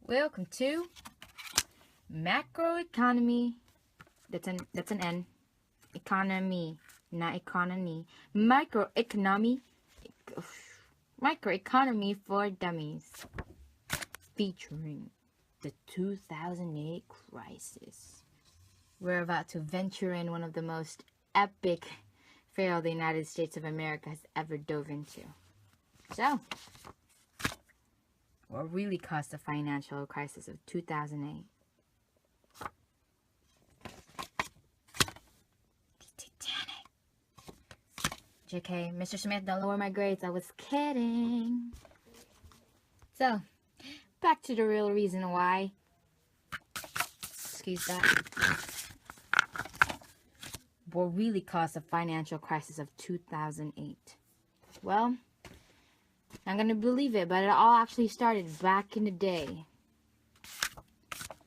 Welcome to macroeconomy. That's an N. Economy, not economy. Microeconomy for dummies. Featuring the 2008 crisis. We're about to venture in one of the most epic fail the United States of America has ever dove into. So, what really caused the financial crisis of 2008? The Titanic. JK, Mr. Smith, don't lower my grades. I was kidding. So, back to the real reason why. Excuse that. What really caused the financial crisis of 2008? Well, I'm gonna believe it, but it all actually started back in the day.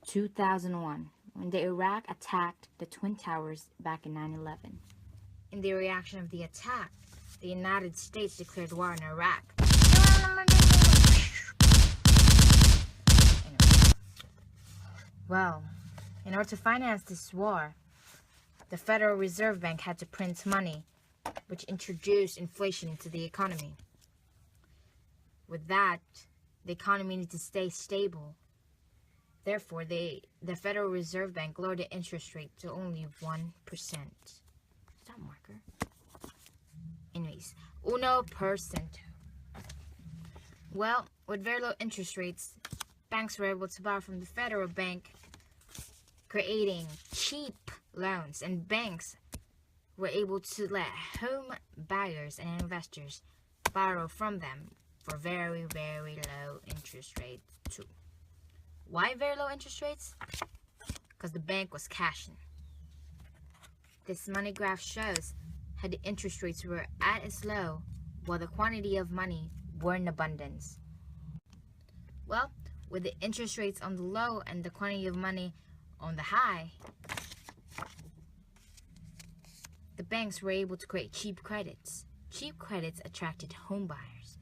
2001, when the Iraq attacked the Twin Towers back in 9/11. In the reaction of the attack, the United States declared war on Iraq. Well, in order to finance this war, the Federal Reserve Bank had to print money, which introduced inflation into the economy. With that, the economy needed to stay stable. Therefore, the Federal Reserve Bank lowered the interest rate to only 1%. Stop marker. Anyways, 1%. Well, with very low interest rates, banks were able to borrow from the Federal Bank, creating cheap loans, and banks were able to let home buyers and investors borrow from them for very, very low interest rates too. Why very low interest rates? Because the bank was cashing. This money graph shows how the interest rates were at its low while the quantity of money were in abundance. Well, with the interest rates on the low and the quantity of money on the high, the banks were able to create cheap credits. Cheap credits attracted home buyers.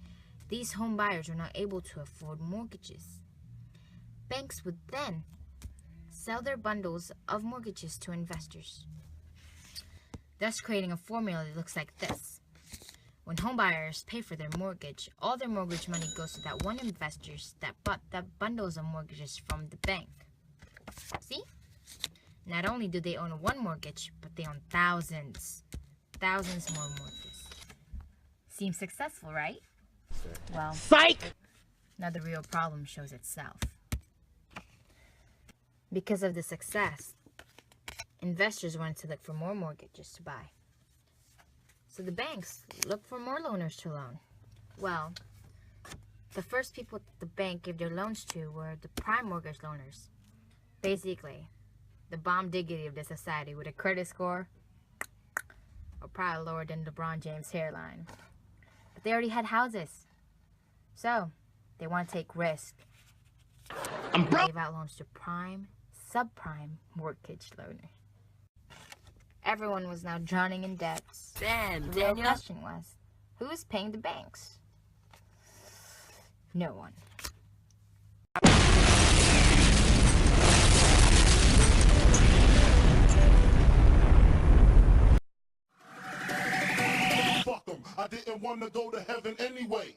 These home buyers were not able to afford mortgages. Banks would then sell their bundles of mortgages to investors, thus creating a formula that looks like this. When home buyers pay for their mortgage, all their mortgage money goes to that one investor that bought the bundles of mortgages from the bank. See? Not only do they own one mortgage, but they own thousands more mortgages. Seems successful, right? Well, psych! Now the real problem shows itself. Because of the success, investors wanted to look for more mortgages to buy. So the banks looked for more loaners to loan. Well, the first people the bank gave their loans to were the prime mortgage loaners. Basically, the bomb diggity of the society with a credit score or probably lower than LeBron James' hairline. But they already had houses. So, they want to take risk. They gave out loans to prime, subprime mortgage loaners. Everyone was now drowning in debts. The real question was, who is paying the banks? No one. Fuck 'em. I didn't want to go to heaven anyway.